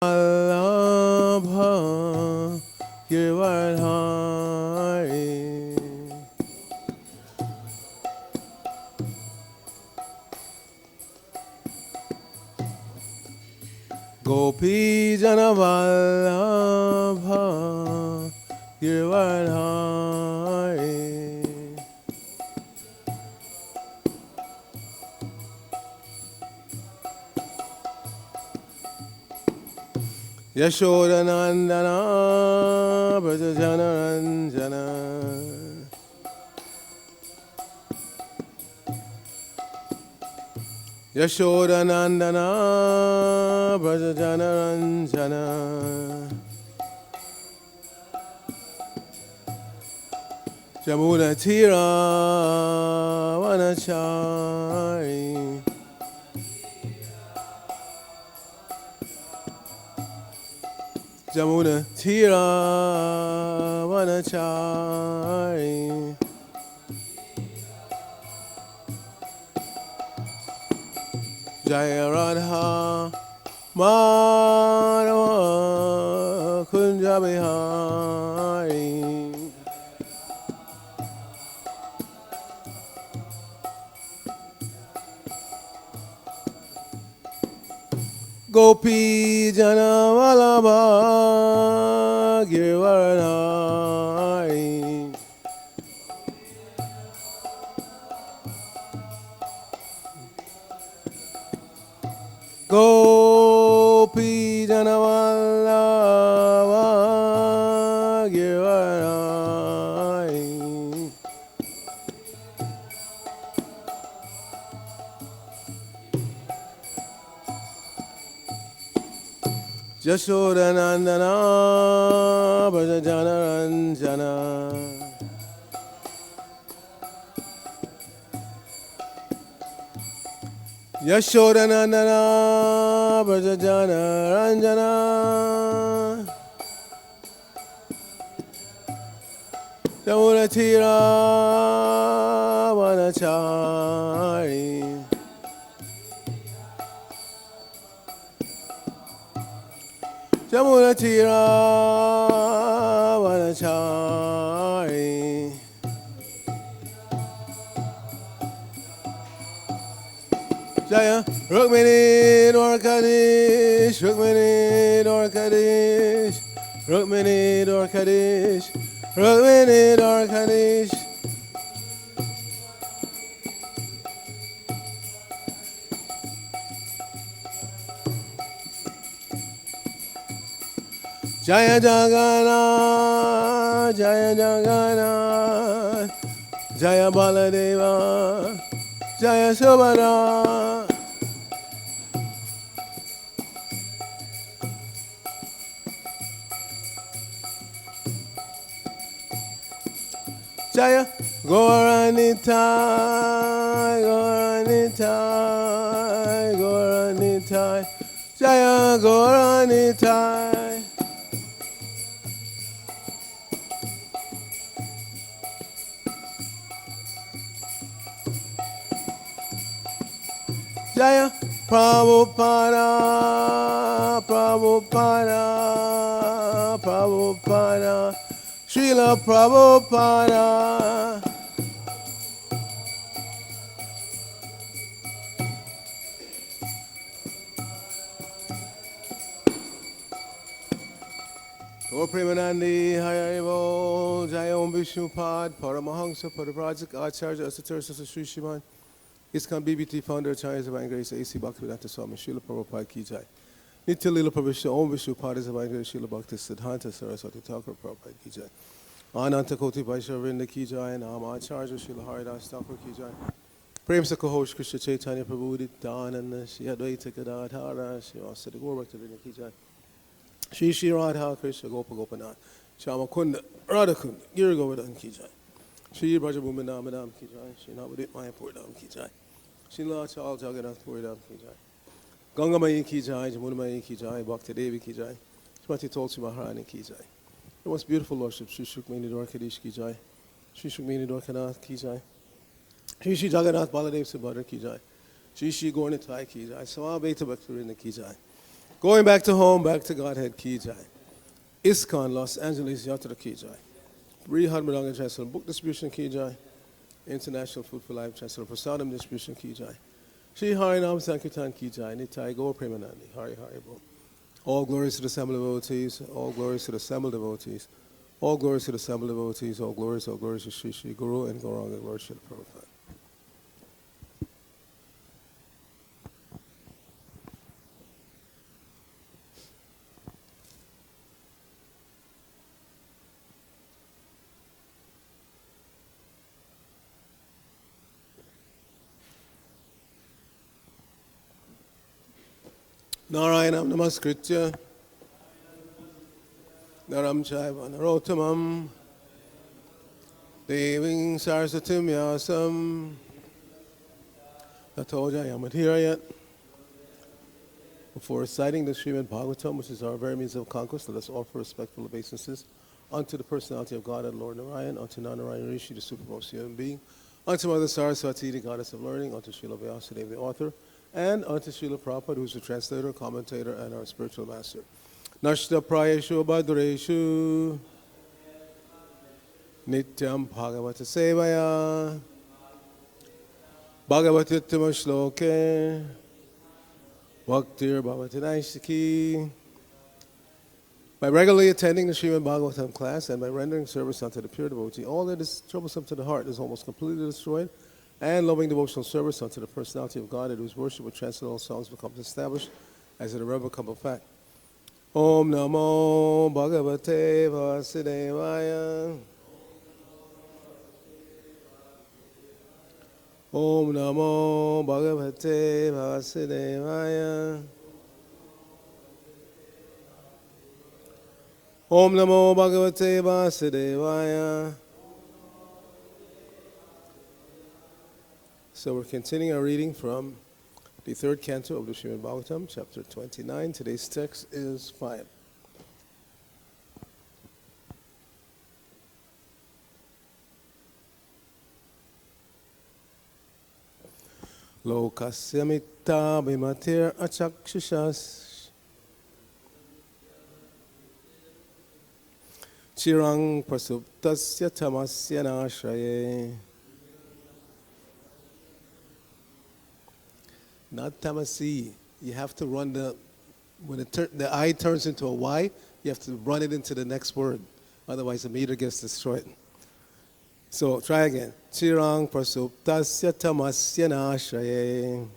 Vallabha Girdhari Gopi Jana Vallabha Girdhari Yashoda Nandana Brajajana Ranjana Yashoda Nandana Brajajana Ranjana Jamuna Tira Vanachari Jamuna Tira Vanachari Jaya Radha Madhava Kunja Bihari Gopi Jana Vallabha Girdhari Gopi Jana Vallabha Girdhari Yashoda Nandana Brajajana Ranjana Yashoda Nandana Brajajana Ranjana Jamuna Tira Vanachari Jamuna Tira Vanachari Jaya Rukmini Dwarkadish Rukmini Dwarkadish Rukmini Dwarkadish Rukmini Dwarkadish Jaya Jagannath Jaya Jagannath Jaya Baladeva Jaya Subhadra Jaya Gauranitai Gauranitai Gauranitai Jaya Gauranitai Jaya Prabhupada Prabhupada Prabhupada Srila Prabhupada Gaur Premanandi Hayaribo Jaya Om Vishnupad Paramahansa Padaprajak Acharya Asatarsa Sri Shiman ISKCON BBT founder Acharya Divine Grace A.C. Bhaktivedanta Swami Srila Prabhupada Ki Jai Nitya Lila Prabhupada Om Vishnupad Divine Grace Srila Bhakti Siddhanta Saraswati Thakur Prabhupada Ki Jai Ananta Koti Vaishnavinda Ki Jai Nama Acharya Srila Haridas Thakur Ki Jai Prem Sakohosh Krishna Chaitanya Prabhu Nityananda Shri Advaita Gadadhara Shri Vasadi Gaur Bhaktivedanta Ki Jai Shri Shri Radha Krishna Gopa Gopanath Shama Kunda Radha Kunda Giri Govardhan Ki Jai Shri Brajabhumi Namadam Ki Jai Shri Navadip Mayapur Dham Ki Jai Shri Lachal Jagannath Puri Dham Ki Jai Ganga Mayi Ki Jai Jamuna Mayi Ki Jai Bhakti Devi Ki Jai Shrimati Tulsi Maharani Ki Jai The most beautiful lordship Shri Shukmini Dwarkadish Ki Jai Shri Shukmini Dwarkanath Ki Jai Shri Shri Jagannath Baladev Subhadra Ki Jai Shri Shri Gaurnitai Ki Jai Samabeta Bhaktivinoda Ki Jai Going back to home, back to Godhead, Ki Jai. ISKCON, Los Angeles, Yatra Ki Jai. Brihad Madanga Chancellor, Book Distribution Ki Jai. International Food for Life Chancellor, Prasadam Distribution Ki Jai. Shri Harinam Sankirtan Ki Jai. Nitai Gaur Premanandi, Hari Hari Bo. All glories to the assembled devotees, all glories to the assembled devotees, all glories to the assembled devotees, all glories to Shri Shri Guru and Gauranga, Lord Shri Prabhupada. Narayanam namaskritya naram chaiva narottamam deving saraswatim vyasam tato jayamudhirayat. Before reciting the Srimad Bhagavatam, which is our very means of conquest, let us offer respectful obeisances unto the personality of God and Lord Narayan, unto Narayan Rishi, the supreme human being, unto Mother Saraswati, the goddess of learning, unto Srila Vyasadeva, the author, and unto Srila Prabhupada, who is the translator, commentator, and our spiritual master. Nashta prayeshu bhadreshu nityam bhagavata sevaya bhagavati uttama shloke bhaktir bhavati naistiki. By regularly attending the Srimad Bhagavatam class and by rendering service unto the pure devotee, all that is troublesome to the heart is almost completely destroyed, and loving devotional service unto the personality of God, and whose worship with transcendental songs becomes established as an irrevocable fact. Om Namo Bhagavate Vasudevaya. Om Namo Bhagavate Vasudevaya. Om Namo Bhagavate Vasudevaya. So we're continuing our reading from the third canto of the Srimad Bhagavatam, chapter 29. Today's text is 5. Lokasya mithyā-abhimater acakṣuṣaś ciram prasuptasya tamasy anāśraye. Not tamasi. You have to run when the I turns into a Y, you have to run it into the next word. Otherwise the meter gets destroyed. So try again. Ciram prasuptasya tamasy anāśraye.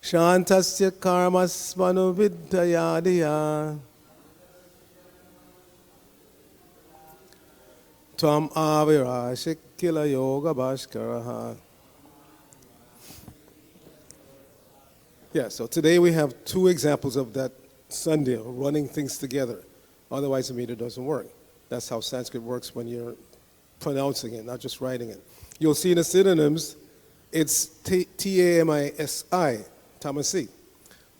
śrāntasya karmasv anuviddhayā dhiyā. Tvam āvirāsīḥ kila yoga-bhāskaraḥ. Yeah, so today we have two examples of that sandhya, running things together. Otherwise the meter doesn't work. That's how Sanskrit works when you're pronouncing it, not just writing it. You'll see in the synonyms, it's tamasi, tamasi.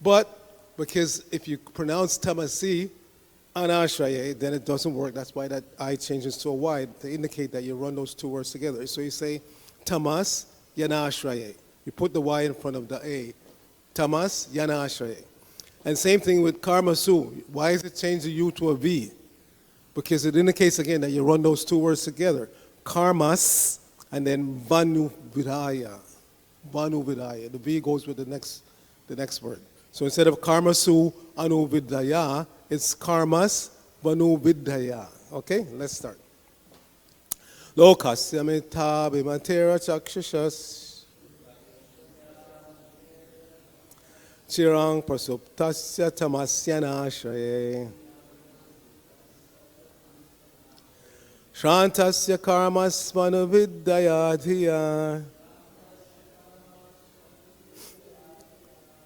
But because if you pronounce tamasi, anāśraye, then it doesn't work. That's why that I changes to a Y to indicate that you run those two words together. So you say tamas anāśraye. You put the Y in front of the A. Tamas anāśraye. And same thing with karmasu. Why is it change the U to a V? Because it indicates again that you run those two words together. Karmas and then anuviddhayā. Anuviddhayā. The V goes with the next word. So instead of karmasu anuviddhayā, it's karmasv anuviddhayā. Okay, let's start. Lokasya mithyā-abhimateḥ acakṣuṣaś ciram prasuptasya tamasy anāśraye. śrāntasya karmasv anuviddhayā dhiyā.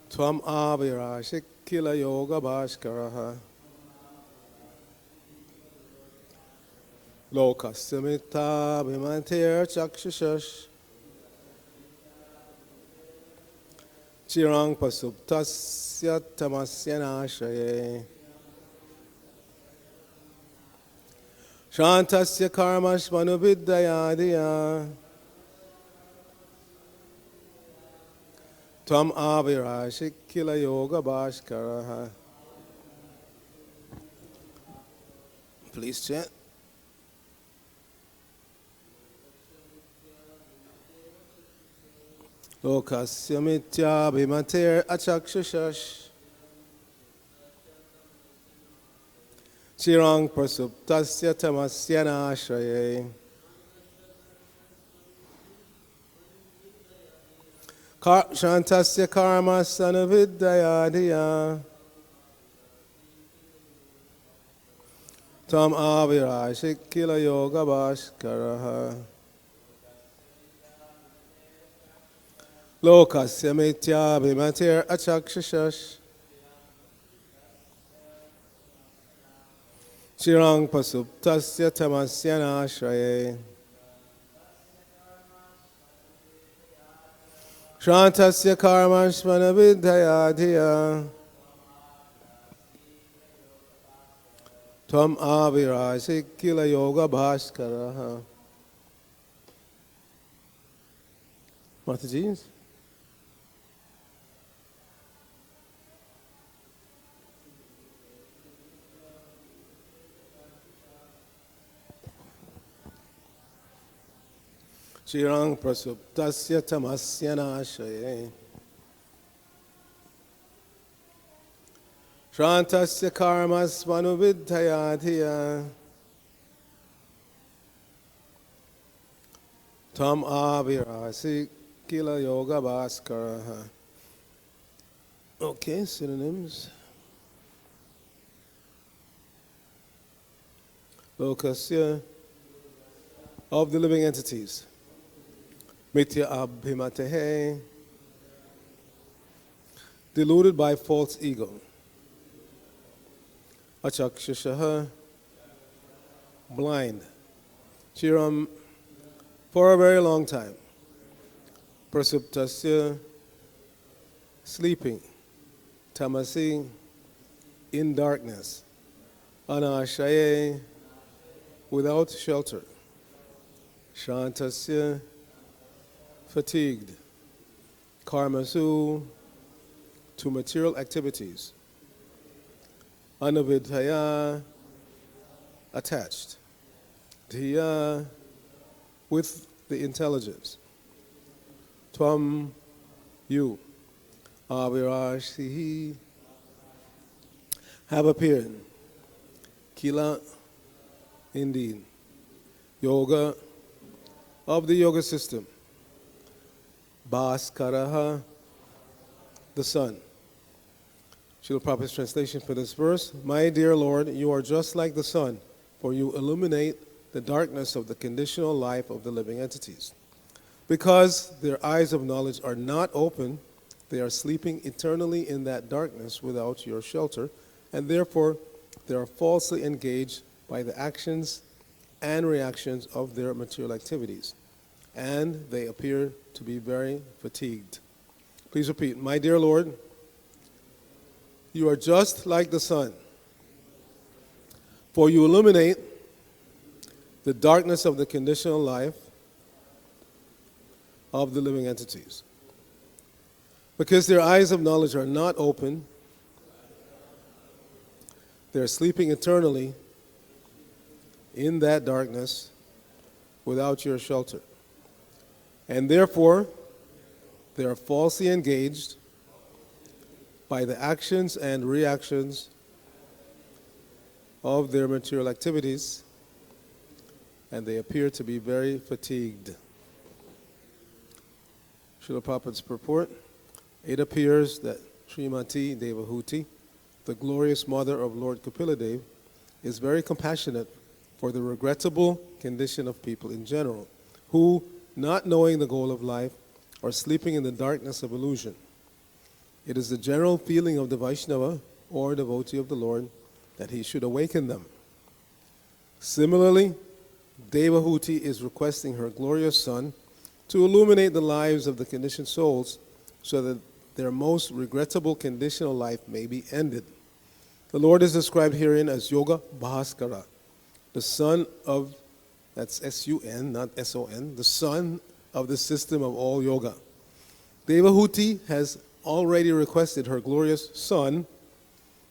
Tvam āvirāsīḥ kila yoga-bhāskaraḥ. Lokasya mithyā-abhimateḥ acakṣuṣaś ciram prasuptasya tamasy anāśraye. śrāntasya karmasv anuviddhayā dhiyā. tvam āvirāsīḥ kila yoga-bhāskaraḥ. Please chant. Lokasya mithyā-abhimater acakṣuṣaś. Ciram prasuptasya tamasy anāśraye. śrāntasya karmasv anuviddhayā dhiyā. tvam āvirāsīḥ kila yoga-bhāskaraḥ. Lokasya mithyā-abhimater acakṣuṣaś. ciram prasuptasya tamasy anāśraye. śrāntasya karmasv anuviddhayā dhiyā. tvam āvirāsīḥ kila yoga-bhāskaraḥ. Mataji. ciram prasuptasya tamasy anāśraye. śrāntasya karmasv anuviddhayā dhiyā. tvam āvirāsīḥ kila yoga-bhāskaraḥ. Okay, synonyms. Lokasya, of the living entities. Mithyā-abhimateḥ, deluded by false ego. Acakṣuṣaḥ, blind. Ciram, for a very long time. Prasuptasya, sleeping. Tamasi, in darkness. Anāśraye, without shelter. śrāntasya, fatigued. Karmasu, to material activities. Anuviddhayā, attached. Dhiyā, with the intelligence. Tvam, you. Āvirāsīḥ, have appeared. Kila, indeed. Yoga, of the yoga system. Bhāskaraḥ, the sun. Srila Prabhupada's translation for this verse: My dear Lord, you are just like the sun, for you illuminate the darkness of the conditional life of the living entities. Because their eyes of knowledge are not open, they are sleeping eternally in that darkness without your shelter, and therefore they are falsely engaged by the actions and reactions of their material activities, and they appear to be very fatigued. Please repeat. My dear Lord, you are just like the sun, for you illuminate the darkness of the conditional life of the living entities. Because their eyes of knowledge are not open, they are sleeping eternally in that darkness without your shelter. And therefore, they are falsely engaged by the actions and reactions of their material activities, and they appear to be very fatigued. Srila Prabhupada's purport: it appears that Srimati Devahuti, the glorious mother of Lord Kapiladev, is very compassionate for the regrettable condition of people in general, who, not knowing the goal of life, are sleeping in the darkness of illusion. It is the general feeling of the Vaishnava, or devotee of the Lord, that he should awaken them. Similarly, Devahuti is requesting her glorious son to illuminate the lives of the conditioned souls so that their most regrettable conditional life may be ended. The Lord is described herein as yoga-bhāskaraḥ, the son of, that's S-U-N, not S-O-N, the son of the system of all yoga. Devahuti has already requested her glorious son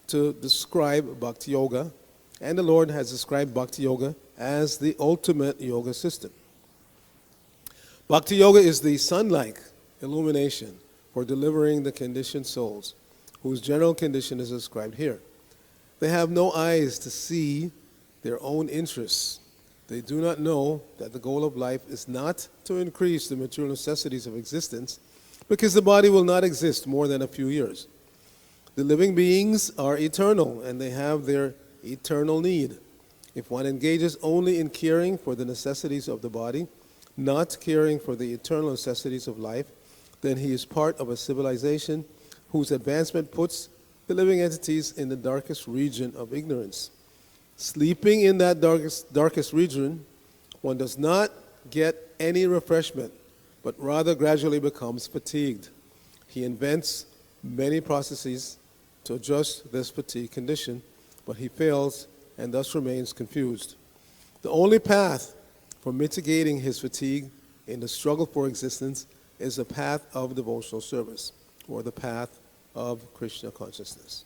to describe Bhakti Yoga, and the Lord has described Bhakti Yoga as the ultimate yoga system. Bhakti Yoga is the sun-like illumination for delivering the conditioned souls, whose general condition is described here. They have no eyes to see their own interests. They do not know that the goal of life is not to increase the material necessities of existence, because the body will not exist more than a few years. The living beings are eternal, and they have their eternal need. If one engages only in caring for the necessities of the body, not caring for the eternal necessities of life, then he is part of a civilization whose advancement puts the living entities in the darkest region of ignorance. Sleeping in that darkest region, one does not get any refreshment, but rather gradually becomes fatigued. He invents many processes to adjust this fatigue condition, but he fails and thus remains confused. The only path for mitigating his fatigue in the struggle for existence is the path of devotional service, or the path of Krishna consciousness.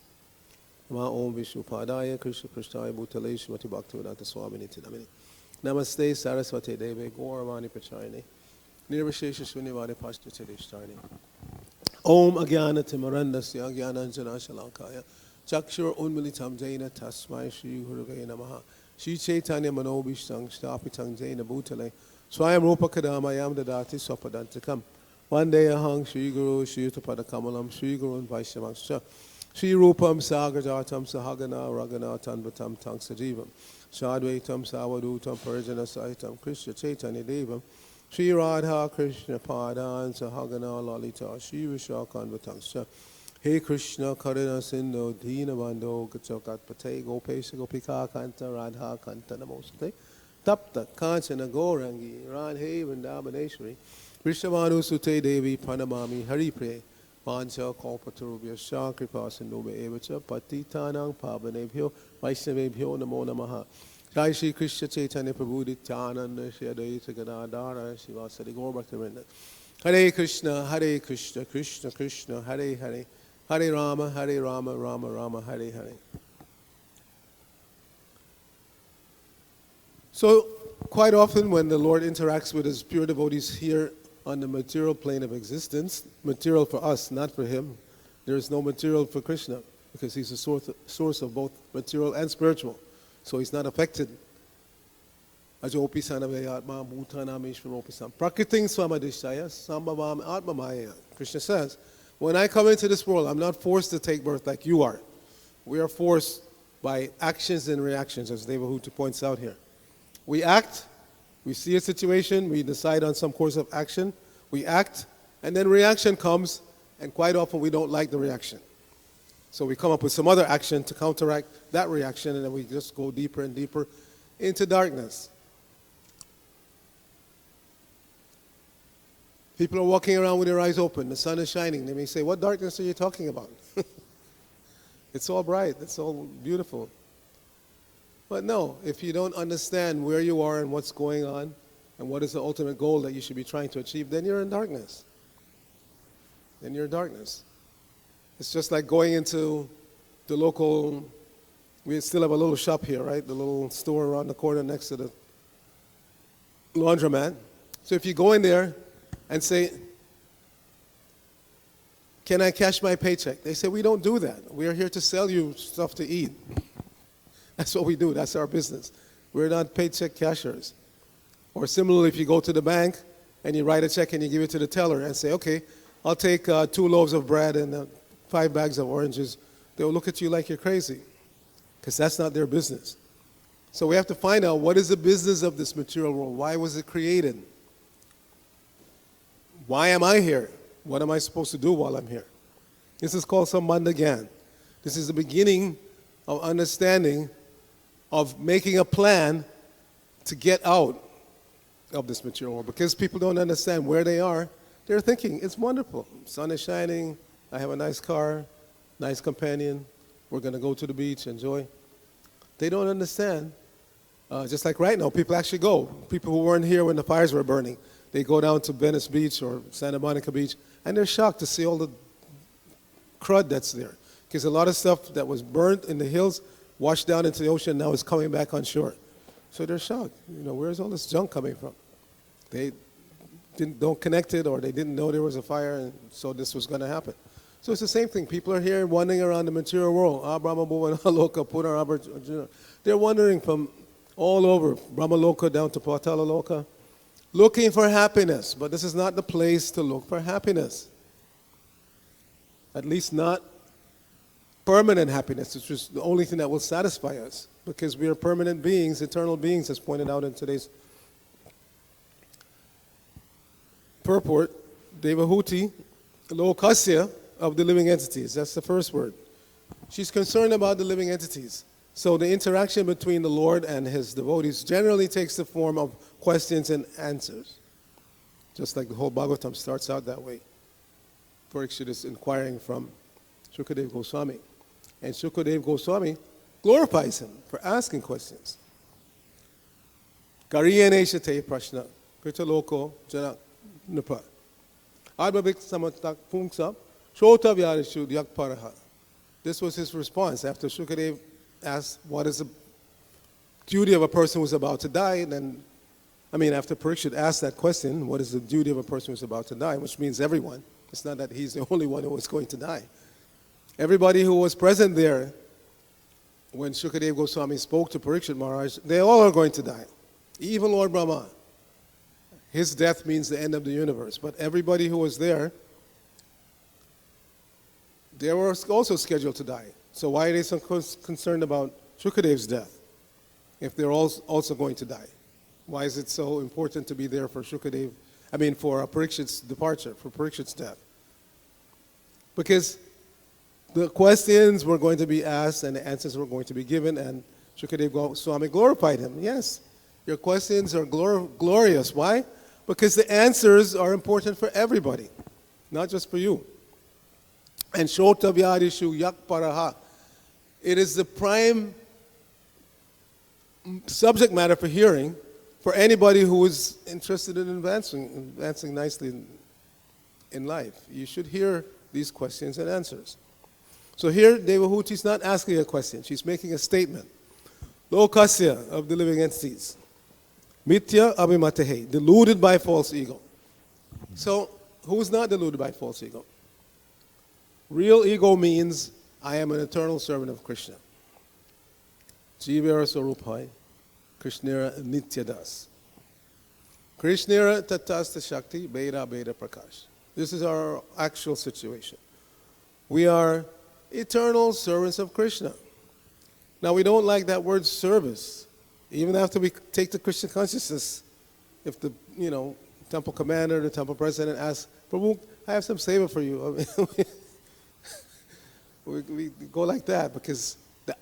Om Vishnu Padaya Krishna Krishnaya Bhutale Shrimati Bhaktivedanta Swamini Tinamini. Namaste Saraswati Deve Gauravani Pachayani Nirvishesha Shunyavani Pashtachadishtarni. Om Agyana Timarandasya Agyananjana Shalankaya Chakshur Unmilitam Jaina Tasmai Shri Gurave Namaha Shri Chaitanya Manobhishtang Shtapitang Jaina Bhutale Swayam Rupa Kadamayam Dadati Swapadantikam Vande Ahang Shri Guru Shri Utapada Kamalam Shri Guru and Vaishyavanscha Shri Rupam Sagarjatam Sahagana Ragana Tanvatam Tang Sajivam Shadvaitam Savadutam Parajana Saitam Krishna Chaitanya Devam Shri Radha Krishna Padan Sahagana Lalita Shri Vishakanvatangscha He Krishna Karuna Sindhu Deenabandho Gachokat Pate Gopesha Gopika Kanta Radha Kanta Namoste Tapta Kanchana Gorangi Radhe Vrindavaneshwari Vishavanu Sute Devi Pranamami Hari Pre Pancha Kalpatarubhya Kripa Sindhu Evacha Patitanang Pavanebhyo Vaishnavebhyo Namo Namaha Jai Shri Krishna Chaitanya Prabhu Nityananda Shri Advaita Gadadhara Srivasadi Gaur Bhaktivinoda Hare Krishna Krishna Krishna Hare Hare Hare Rama Rama Rama Hare Hare. So quite often when the Lord interacts with his pure devotees here on the material plane of existence, material for us, not for him, there is no material for Krishna, because he's the source of both material and spiritual. So he's not affected. Ajopi sanavayatma bhutanameshvaropisam prakriting swamadishaya sambhavam atmamaya. Krishna says, when I come into this world, I'm not forced to take birth like you are. We are forced by actions and reactions, as Devahuti points out here. We act, we see a situation, we decide on some course of action, we act, and then reaction comes, and quite often we don't like the reaction. So we come up with some other action to counteract that reaction, and then we just go deeper and deeper into darkness. People are walking around with their eyes open, the sun is shining. They may say, what darkness are you talking about? It's all bright, it's all beautiful. But no, if you don't understand where you are and what's going on, and what is the ultimate goal that you should be trying to achieve, then you're in darkness. Then you're in darkness. It's just like going into the local, we still have a little shop here, right? The little store around the corner next to the laundromat. So if you go in there and say, can I cash my paycheck? They say, we don't do that. We are here to sell you stuff to eat. That's what we do. That's our business. We're not paycheck cashers. Or similarly, if you go to the bank and you write a check and you give it to the teller and say, okay, I'll take 2 loaves of bread and 5 bags of oranges, they'll look at you like you're crazy, because that's not their business. So we have to find out, what is the business of this material world? Why was it created? Why am I here? What am I supposed to do while I'm here? This is called Sambandha Gyan. This is the beginning of understanding, of making a plan to get out of this material world. Because people don't understand where they are, they're thinking, it's wonderful. Sun is shining, I have a nice car, nice companion, we're going to go to the beach, enjoy. They don't understand. Just like right now, people actually go. People who weren't here when the fires were burning, they go down to Venice Beach or Santa Monica Beach, and they're shocked to see all the crud that's there. Because a lot of stuff that was burnt in the hills washed down into the ocean, now is coming back on shore. So they're shocked. Where's all this junk coming from? They don't connect it, or they didn't know there was a fire, and so this was going to happen. So it's the same thing. People are here wandering around the material world. They're wandering from all over, Brahmaloka down to Patalaloka, looking for happiness. But this is not the place to look for happiness. At least not permanent happiness, which is the only thing that will satisfy us. Because we are permanent beings, eternal beings, as pointed out in today's purport. Devahuti, lokasya, of the living entities. That's the first word. She's concerned about the living entities. So the interaction between the Lord and his devotees generally takes the form of questions and answers. Just like the whole Bhagavatam starts out that way. Parikshit is inquiring from Shukadev Goswami. And Shukadev Goswami glorifies him for asking questions. Kariyaneshate prashna, kritaloko jana nupa. Advavik samatak pungsa, shota vyarishu yakparaha. This was his response after Shukadev asked, what is the duty of a person who's about to die? And then, after Parikshit asked that question, what is the duty of a person who's about to die? Which means everyone. It's not that he's the only one who was going to die. Everybody who was present there when Shukadev Goswami spoke to Parikshit Maharaj, they all are going to die. Even Lord Brahma. His death means the end of the universe. But everybody who was there, they were also scheduled to die. So why are they so concerned about Shukadev's death if they're also going to die? Why is it so important to be there for for Parikshit's departure, for Parikshit's death? Because the questions were going to be asked and the answers were going to be given, and Shukadev Goswami glorified him. Yes, your questions are glorious. Why? Because the answers are important for everybody, not just for you. And Shota Vyarishu Yakparaha. It is the prime subject matter for hearing for anybody who is interested in advancing nicely in life. You should hear these questions and answers. So here, Devahuti is not asking a question. She's making a statement. Lokasya, of the living entities. Mithyā-abhimateḥ, deluded by false ego. So, who's not deluded by false ego? Real ego means, I am an eternal servant of Krishna. Jivara Swarupai, Krishnera Nityadas. Krishnera Tatasta Shakti, Beda Beda Prakash. This is our actual situation. We are eternal servants of Krishna. Now, we don't like that word service. Even after we take the Krishna consciousness, if the temple commander, the temple president asks, Prabhu, I have some seva for you. We go like that because the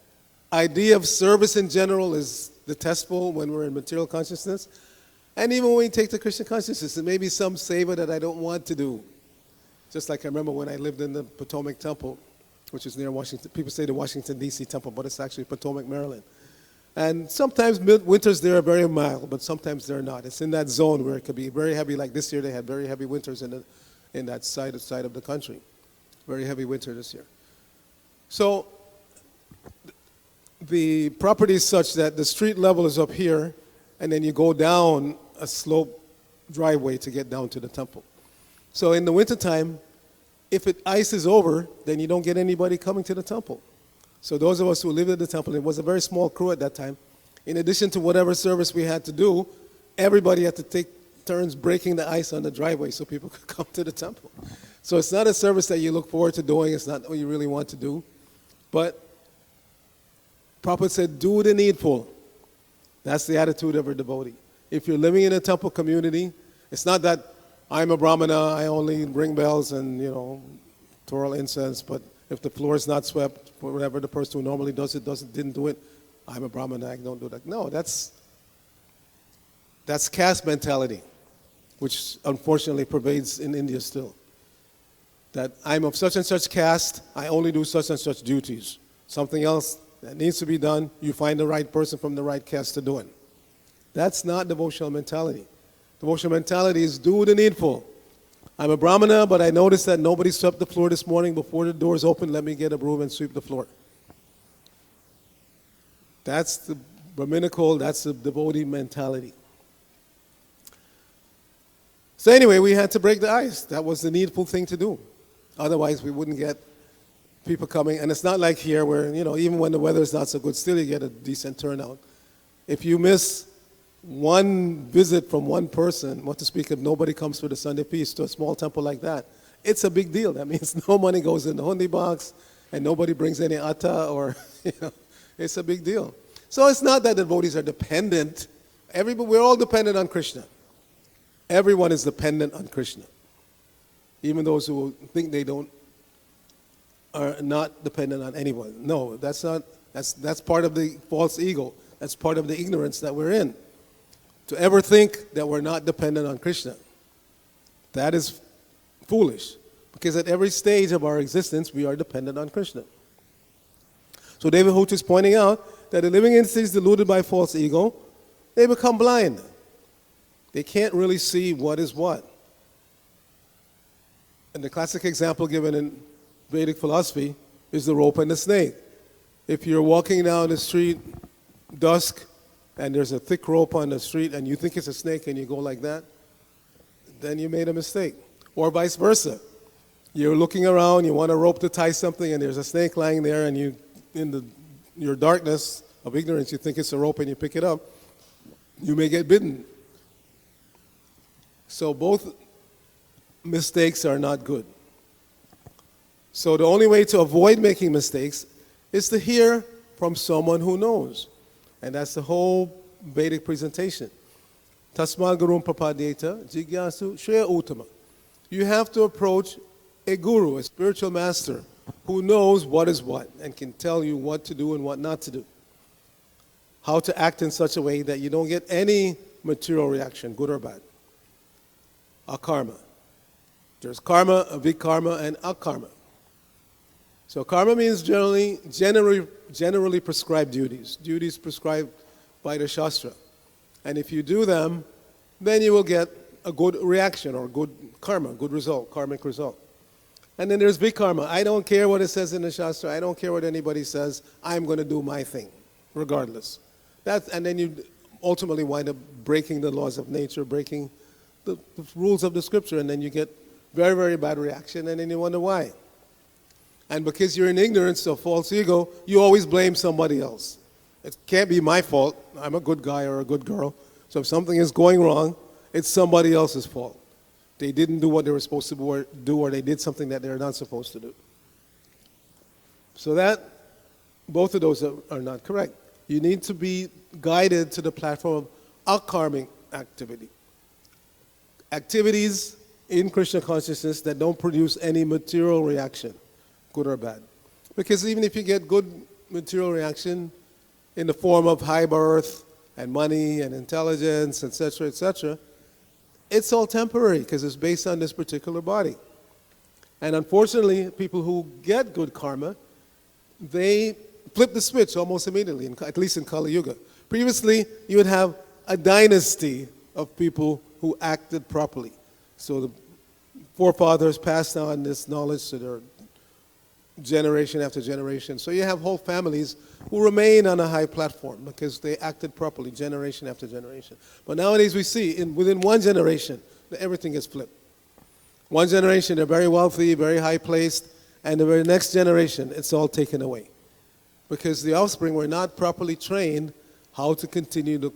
idea of service in general is detestable when we're in material consciousness. And even when we take the Krishna consciousness, there may be some seva that I don't want to do. Just like I remember when I lived in the Potomac Temple, which is near Washington. People say the Washington, D.C. Temple, but it's actually Potomac, Maryland. And sometimes winters there are very mild, but sometimes they're not. It's in that zone where it could be very heavy. Like this year, they had very heavy winters in that side of the country. Very heavy winter this year. So the property is such that the street level is up here, and then you go down a slope driveway to get down to the temple. So in the wintertime, if it ices over, then you don't get anybody coming to the temple. So those of us who lived at the temple, it was a very small crew at that time. In addition to whatever service we had to do, everybody had to take turns breaking the ice on the driveway so people could come to the temple. So it's not a service that you look forward to doing. It's not what you really want to do. But Prabhupada said, do the needful. That's the attitude of a devotee. If you're living in a temple community, it's not that I'm a brahmana, I only ring bells and, twirl incense, but if the floor is not swept, whatever the person who normally does it didn't do it, I'm a brahmana, I don't do that. No, that's caste mentality, which unfortunately pervades in India still. That I'm of such and such caste, I only do such and such duties. Something else that needs to be done, you find the right person from the right caste to do it. That's not devotional mentality. Devotional mentality is do the needful. I'm a Brahmana, but I noticed that nobody swept the floor this morning. Before the doors open, let me get a broom and sweep the floor. That's the Brahminical, that's the devotee mentality. So anyway, we had to break the ice. That was the needful thing to do. Otherwise, we wouldn't get people coming. And it's not like here where, even when the weather is not so good, still you get a decent turnout. If you miss one visit from one person, what to speak of nobody comes for the Sunday feast to a small temple like that, it's a big deal. That means no money goes in the hundi box and nobody brings any atta or, it's a big deal. So it's not that the devotees are dependent. We're all dependent on Krishna. Everyone is dependent on Krishna. Even those who think they are not dependent on anyone. No, that's part of the false ego. That's part of the ignorance that we're in. To ever think that we're not dependent on Krishna. That is foolish. Because at every stage of our existence, we are dependent on Krishna. So David Hooch is pointing out that the living entities deluded by false ego, they become blind. They can't really see what is what. And the classic example given in Vedic philosophy is the rope and the snake. If you're walking down the street, dusk, and there's a thick rope on the street, and you think it's a snake and you go like that, then you made a mistake. Or vice versa. You're looking around, you want a rope to tie something, and there's a snake lying there, and you, in your darkness of ignorance, you think it's a rope and you pick it up, you may get bitten. So both mistakes are not good. So the only way to avoid making mistakes is to hear from someone who knows. And that's the whole Vedic presentation. Tasmā gurum prapadyeta jigyasu shreya uttama. You have to approach a guru, a spiritual master, who knows what is what and can tell you what to do and what not to do. How to act in such a way that you don't get any material reaction, good or bad. Akarma. There's karma, avikarma, and akarma. So karma means generally prescribed duties. Duties prescribed by the Shastra. And if you do them, then you will get a good reaction or good karma, good result, karmic result. And then there's vikarma. I don't care what it says in the Shastra. I don't care what anybody says. I'm going to do my thing, regardless. And then you ultimately wind up breaking the laws of nature, breaking the rules of the scripture, and then you get very, very bad reaction, and then you wonder why. And because you're in ignorance of false ego, you always blame somebody else. It can't be my fault. I'm a good guy or a good girl. So if something is going wrong, it's somebody else's fault. They didn't do what they were supposed to do, or they did something that they're not supposed to do. So both of those are not correct. You need to be guided to the platform of akarmic activity. Activities in Krishna consciousness that don't produce any material reaction, good or bad. Because even if you get good material reaction in the form of high birth and money and intelligence, etc., it's all temporary because it's based on this particular body. And unfortunately, people who get good karma, they flip the switch almost immediately, at least in Kali Yuga. Previously, you would have a dynasty of people who acted properly. So the forefathers passed on this knowledge to their generation after generation. So you have whole families who remain on a high platform because they acted properly generation after generation. But nowadays we see within one generation, everything gets flipped. One generation, they're very wealthy, very high placed, and the very next generation, it's all taken away. Because the offspring were not properly trained how to continue the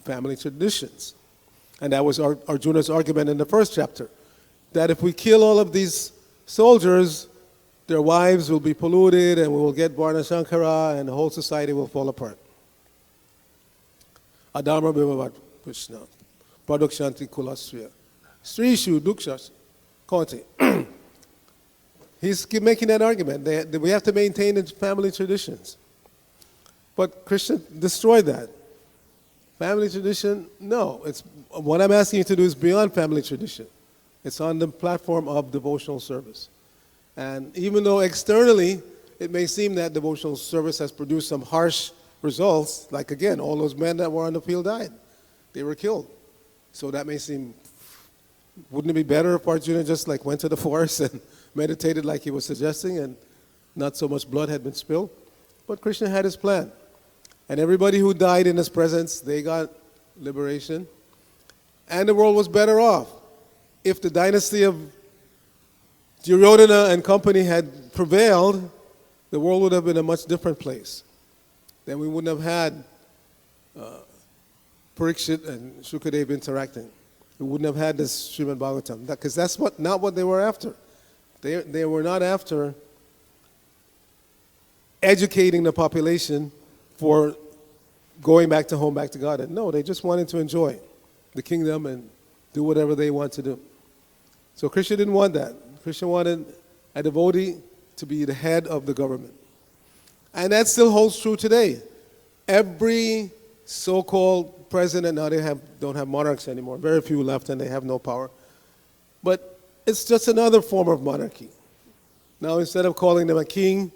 family traditions. And that was Arjuna's argument in the first chapter, that if we kill all of these soldiers, their wives will be polluted and we will get Varna Shankara and the whole society will fall apart. Adharma Bhimavat Krishna, Pradukshanti Kulasya, Srishu Dukshas, Konti. He's making that argument that we have to maintain the family traditions. But Krishna destroyed that. Family tradition, no. What I'm asking you to do is beyond family tradition. It's on the platform of devotional service. And even though externally it may seem that devotional service has produced some harsh results, like again, all those men that were on the field died. They were killed. So that may seem, wouldn't it be better if Arjuna just like went to the forest and meditated like he was suggesting and not so much blood had been spilled? But Krishna had his plan. And everybody who died in his presence, they got liberation. And the world was better off. If the dynasty of Duryodhana and company had prevailed, the world would have been a much different place. Then we wouldn't have had Parikshit and Shukadev interacting. We wouldn't have had this Srimad Bhagavatam. Because that's not what they were after. They were not after educating the population for going back to home, back to God. No, they just wanted to enjoy the kingdom and do whatever they want to do. So Krishna didn't want that. Krishna wanted a devotee to be the head of the government. And that still holds true today. Every so-called president, now they don't have monarchs anymore. Very few left and they have no power. But it's just another form of monarchy. Now instead of calling them a king,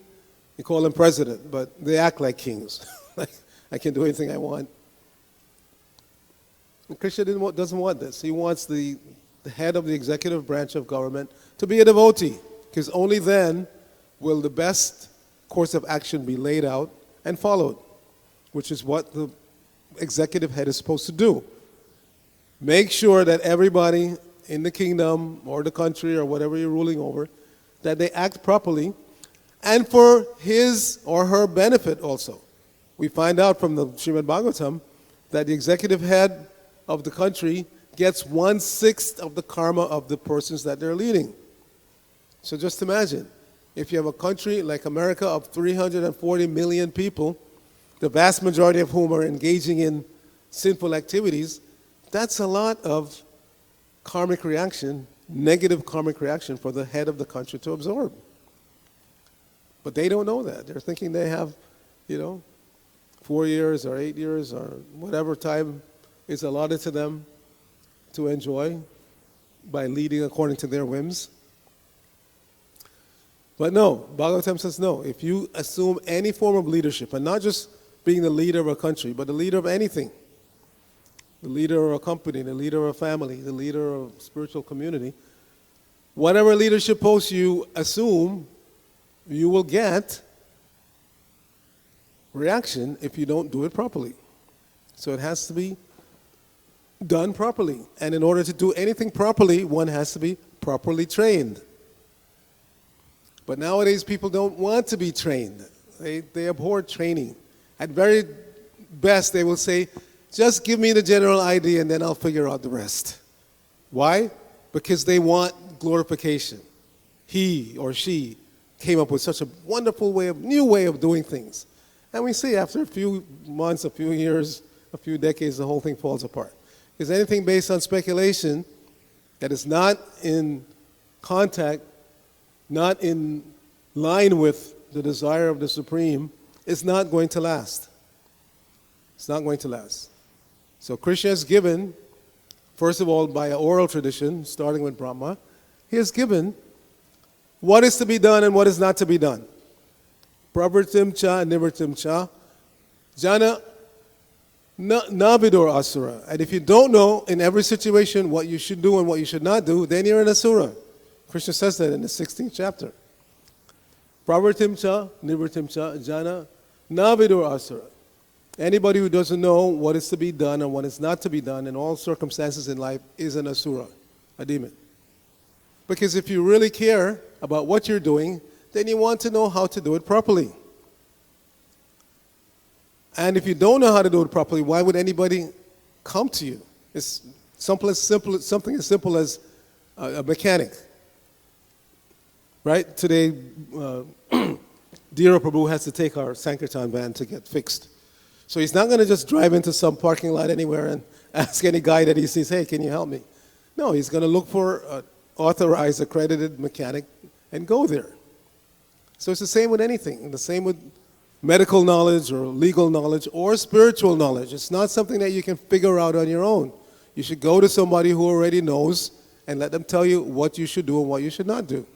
you call them president, but they act like kings. Like, I can do anything I want. And Krishna doesn't want this. He wants the head of the executive branch of government to be a devotee, because only then will the best course of action be laid out and followed, which is what the executive head is supposed to do. Make sure that everybody in the kingdom or the country or whatever you're ruling over, that they act properly and for his or her benefit also. We find out from the Srimad Bhagavatam that the executive head of the country gets 1/6 of the karma of the persons that they're leading. So just imagine, if you have a country like America of 340 million people, the vast majority of whom are engaging in sinful activities, that's a lot of karmic reaction, negative karmic reaction for the head of the country to absorb. But they don't know that. They're thinking they have, 4 years or 8 years or whatever time is allotted to them to enjoy by leading according to their whims. But no, Bhagavatam says no. If you assume any form of leadership, and not just being the leader of a country, but the leader of anything, the leader of a company, the leader of a family, the leader of a spiritual community, whatever leadership post you assume, you will get reaction if you don't do it properly. So it has to be done properly. And in order to do anything properly, one has to be properly trained. But nowadays, people don't want to be trained. They abhor training. At very best, they will say, just give me the general idea and then I'll figure out the rest. Why? Because they want glorification. He or she came up with such a wonderful new way of doing things. And we see after a few months, a few years, a few decades, the whole thing falls apart. Because anything based on speculation that is not in contact, not in line with the desire of the Supreme, is not going to last. It's not going to last. So Krishna has given, first of all, by an oral tradition, starting with Brahma, he has given what is to be done and what is not to be done. Pravritim cha nivritim cha jana navidur asura. And if you don't know in every situation what you should do and what you should not do, then you're an asura. Krishna says that in the 16th chapter. Pravritim cha nivritim cha jana navidur asura. Anybody who doesn't know what is to be done and what is not to be done in all circumstances in life is an asura, a demon. Because if you really care about what you're doing, then you want to know how to do it properly. And if you don't know how to do it properly, why would anybody come to you? It's something as simple as a mechanic. Right? Today, Arcita Prabhu has to take our Sankirtan van to get fixed. So he's not going to just drive into some parking lot anywhere and ask any guy that he sees, hey, can you help me? No, he's going to look for an authorized, accredited mechanic and go there. So it's the same with anything. The same with medical knowledge or legal knowledge or spiritual knowledge. It's not something that you can figure out on your own. You should go to somebody who already knows and let them tell you what you should do and what you should not do.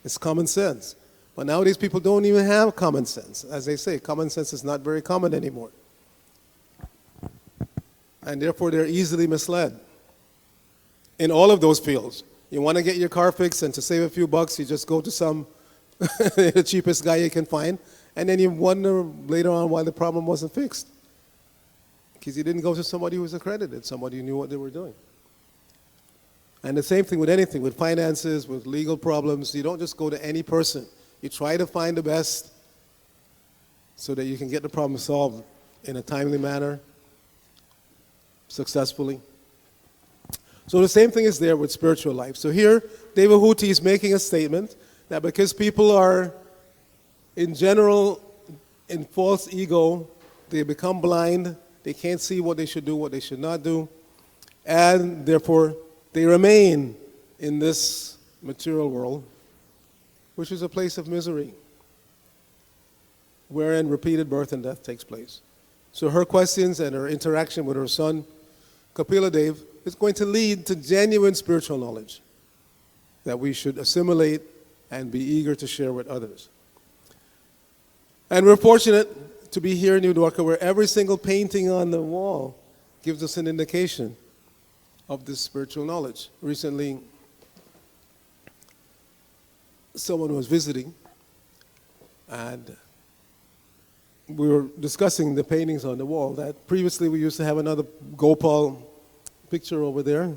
It's common sense. But nowadays people don't even have common sense. As they say, common sense is not very common anymore. And therefore, they're easily misled in all of those fields. You want to get your car fixed, and to save a few bucks, you just go to some the cheapest guy you can find, and then you wonder later on why the problem wasn't fixed. Because you didn't go to somebody who was accredited, somebody who knew what they were doing. And the same thing with anything, with finances, with legal problems. You don't just go to any person. You try to find the best so that you can get the problem solved in a timely manner, successfully. So the same thing is there with spiritual life. So here, Devahuti is making a statement that because people are, in general, in false ego, they become blind, they can't see what they should do, what they should not do, and therefore they remain in this material world, which is a place of misery, wherein repeated birth and death takes place. So her questions and her interaction with her son, Kapila Dev, is going to lead to genuine spiritual knowledge that we should assimilate and be eager to share with others. And we're fortunate to be here in New Dwarka, where every single painting on the wall gives us an indication of this spiritual knowledge. Recently, someone was visiting, and we were discussing the paintings on the wall. That previously we used to have another Gopal picture over there,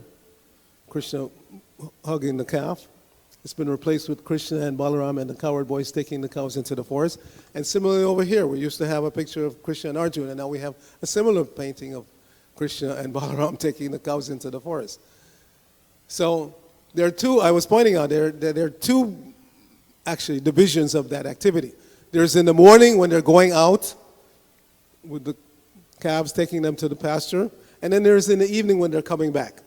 Krishna hugging the calf. It's been replaced with Krishna and Balaram and the cowherd boys taking the cows into the forest. And similarly over here, we used to have a picture of Krishna and Arjuna, and now we have a similar painting of Krishna and Balaram taking the cows into the forest. So there are two, I was pointing out, there are two actually divisions of that activity. There's in the morning when they're going out with the calves, taking them to the pasture, and then there's in the evening when they're coming back.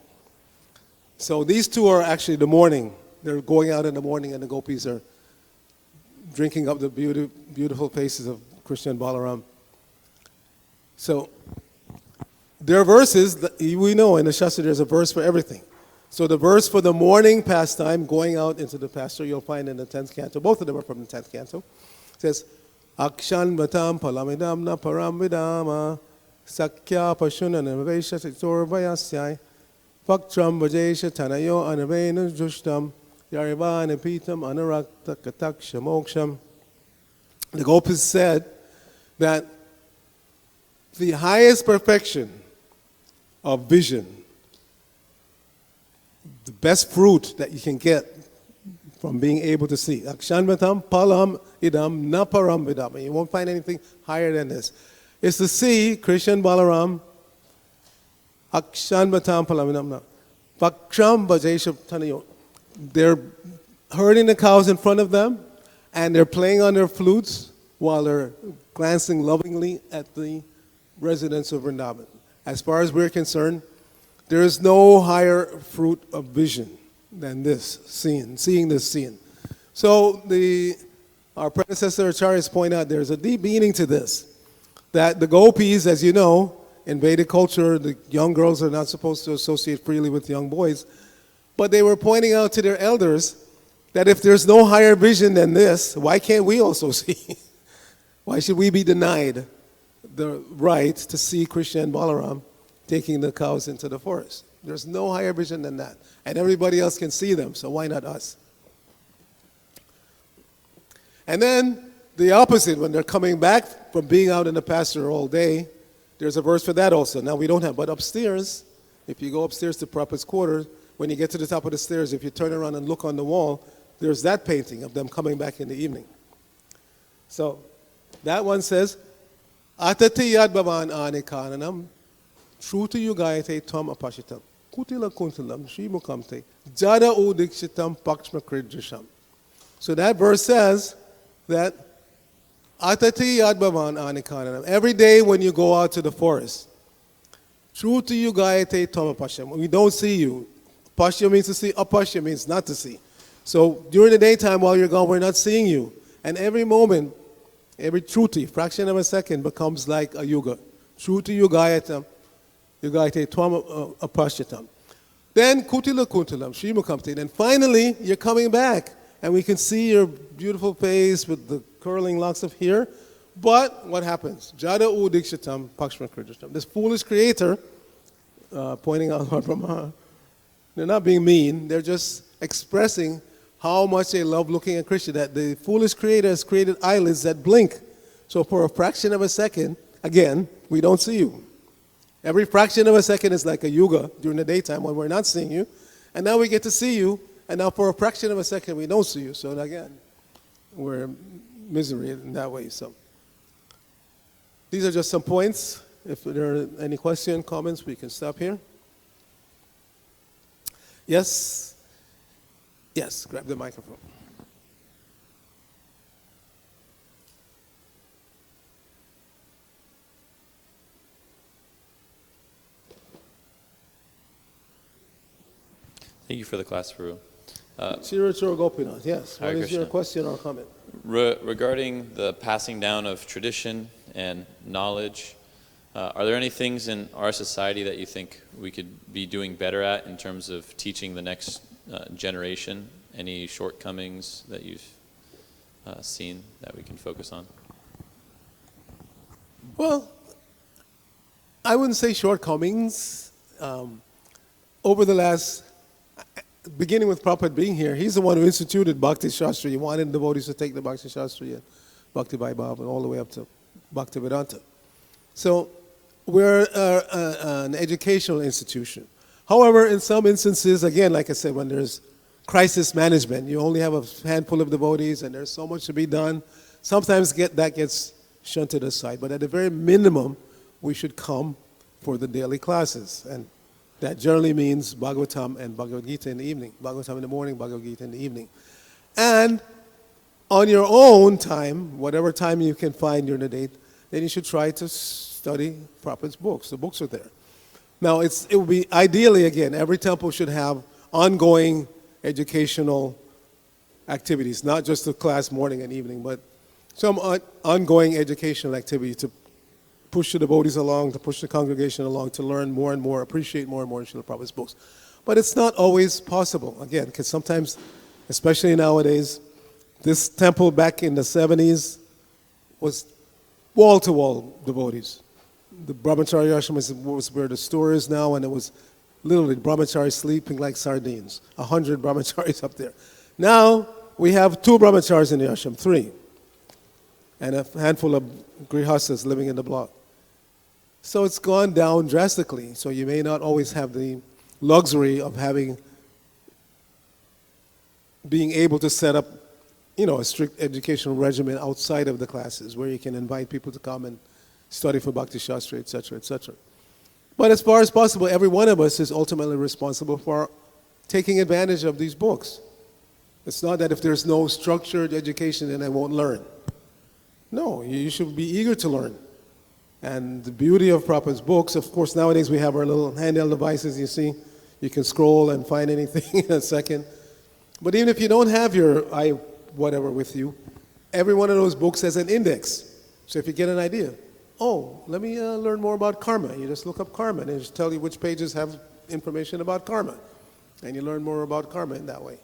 So these two are actually the morning. They're going out in the morning, and the gopis are drinking up the beautiful faces of Krishna and Balaram. So there are verses, we know in the Shastra there's a verse for everything. So the verse for the morning pastime, going out into the pasture, you'll find in the 10th canto. Both of them are from the 10th canto. It says, Akshan vatam palamidam na param vidama sakya pashuna navesha tiktor vayasyai paktram vajesha tanayo anavena jushtam yarivana pitam anarakta kataksha moksham. The gopis said that the highest perfection of vision, the best fruit that you can get from being able to see. Akshanvatam palam idam na param vidam. You won't find anything higher than this. It's to see Krishna and Balaram. Akshanvatam palam idam na. Pakram vajesha tanayo. They're herding the cows in front of them, and they're playing on their flutes while they're glancing lovingly at the residents of Vrindavan. As far as we're concerned, there is no higher fruit of vision than this scene, seeing this scene. So our predecessor acharyas point out there's a deep meaning to this, that the gopis, as you know, in Vedic culture, the young girls are not supposed to associate freely with young boys, but they were pointing out to their elders that if there's no higher vision than this, why can't we also see? Why should we be denied the right to see Krishna and Balaram taking the cows into the forest? There's no higher vision than that. And everybody else can see them, so why not us? And then the opposite, when they're coming back from being out in the pasture all day, there's a verse for that also. Now we don't have, but upstairs, if you go upstairs to Prabhupada's quarters, when you get to the top of the stairs, if you turn around and look on the wall, there's that painting of them coming back in the evening. So that one says, Atati yad bhavan anikananam, shruti yugayate tvam apashitam, kutila kuntalam, shrimukamte, jada udikshitam pakshma kridrisham. So that verse says that Atati yad bhavan anikananam, every day when you go out to the forest, shruti yugayate tvam apashitam, we don't see you. Pashya means to see, apashya means not to see. So during the daytime while you're gone, we're not seeing you. And every moment, every truti, fraction of a second, becomes like a yuga. Truti yugayatam, yugayate tvam apashyatam. Then kutila kuntalam, shrimukamte. Then finally, you're coming back. And we can see your beautiful face with the curling locks of hair. But what happens? Jada udikshatam pakshma kridrishtam. This foolish creator pointing out Lord Brahma. They're not being mean. They're just expressing how much they love looking at Krishna, that the foolish creator has created eyelids that blink. So for a fraction of a second, again, we don't see you. Every fraction of a second is like a yuga during the daytime when we're not seeing you. And now we get to see you, and now for a fraction of a second we don't see you. So again, we're in misery in that way. So these are just some points. If there are any questions, comments, we can stop here. Yes? Yes, grab the microphone. Thank you for the class, Prabhu. Gopinath, yes. What Hare is Krishna. your question or comment? Regarding the passing down of tradition and knowledge, are there any things in our society that you think we could be doing better at in terms of teaching the next generation? Any shortcomings that you've seen that we can focus on? Well, I wouldn't say shortcomings. Over the last, beginning with Prabhupada being here, he's the one who instituted Bhakti Shastri. He wanted devotees to take the Bhakti Shastri and Bhakti Vaibhav and all the way up to Bhakti Vedanta. So we're an educational institution. However, in some instances, again, like I said, when there's crisis management, you only have a handful of devotees and there's so much to be done, sometimes that gets shunted aside. But at the very minimum, we should come for the daily classes. And that generally means Bhagavatam and Bhagavad Gita in the evening. Bhagavatam in the morning, Bhagavad Gita in the evening. And on your own time, whatever time you can find during the day, then you should try to study Prabhupada's books. The books are there. Now, it would be ideally, again, every temple should have ongoing educational activities, not just the class morning and evening, but some ongoing educational activity to push the devotees along, to push the congregation along, to learn more and more, appreciate more and more Srila Prabhupada's books. But it's not always possible, again, because sometimes, especially nowadays, this temple back in the 70s was wall-to-wall devotees. The Brahmachari ashram was where the store is now, and it was literally brahmacharis sleeping like sardines. 100 brahmacharis up there. Now, we have 2 brahmacharis in the ashram, 3. And a handful of grihastas living in the block. So it's gone down drastically. So you may not always have the luxury of being able to set up, a strict educational regimen outside of the classes where you can invite people to come and study for Bhakti Shastri, etc., etc. But as far as possible, every one of us is ultimately responsible for taking advantage of these books. It's not that if there's no structured education, then I won't learn. No, you should be eager to learn. And the beauty of Prabhupada's books, of course, nowadays we have our little handheld devices, you see. You can scroll and find anything in a second. But even if you don't have your whatever with you, every one of those books has an index. So if you get an idea, let me learn more about karma. You just look up karma and it just tell you which pages have information about karma. And you learn more about karma in that way.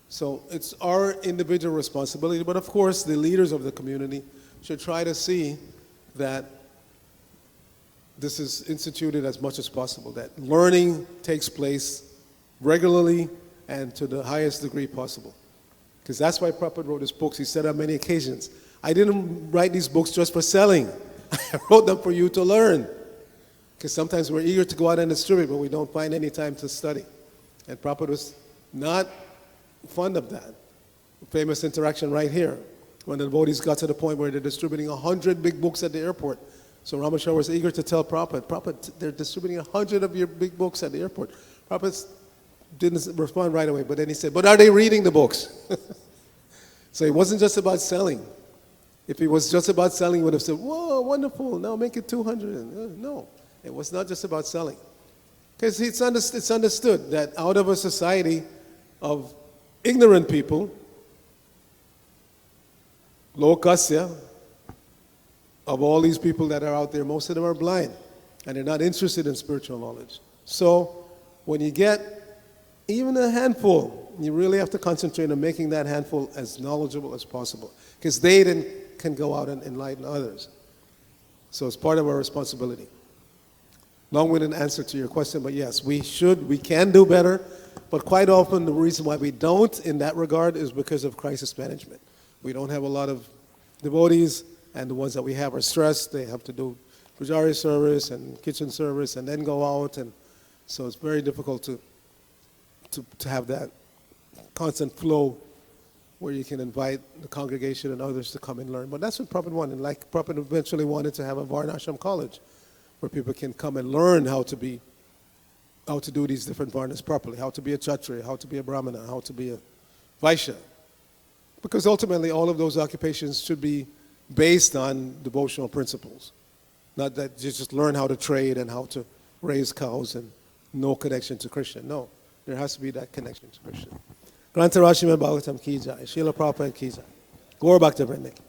So it's our individual responsibility, but of course the leaders of the community should try to see that this is instituted as much as possible, that learning takes place regularly and to the highest degree possible. Because that's why Prabhupada wrote his books. He said on many occasions, I didn't write these books just for selling. I wrote them for you to learn. Because sometimes we're eager to go out and distribute, but we don't find any time to study. And Prabhupada was not fond of that. Famous interaction right here, when the devotees got to the point where they're distributing 100 big books at the airport. So Ramacharya was eager to tell Prabhupada, they're distributing 100 of your big books at the airport. Prabhupada didn't respond right away, but then he said, but are they reading the books? So it wasn't just about selling. If it was just about selling, he would have said, whoa, wonderful, now make it 200. No, it was not just about selling. Because it's understood that out of a society of ignorant people, lokasya, of all these people that are out there, most of them are blind and they're not interested in spiritual knowledge. So when you get even a handful, you really have to concentrate on making that handful as knowledgeable as possible, because they then can go out and enlighten others. So it's part of our responsibility. long-winded answer to your question, but yes, we can do better, but quite often the reason why we don't in that regard is because of crisis management. We don't have a lot of devotees, and the ones that we have are stressed. They have to do pujari service and kitchen service and then go out, and so it's very difficult to have that constant flow where you can invite the congregation and others to come and learn. But that's what Prabhupada wanted. Like Prabhupada eventually wanted to have a Varnashram college where people can come and learn how to do these different varnas properly, how to be a Kshatriya, how to be a Brahmana, how to be a Vaishya. Because ultimately all of those occupations should be based on devotional principles. Not that you just learn how to trade and how to raise cows and no connection to Krishna. No, there has to be that connection to Krishna. Granta Rashima Bhagavatam ki jai, Srila Prabhupada ki jai. Gaur Bhakta Vrinda ki.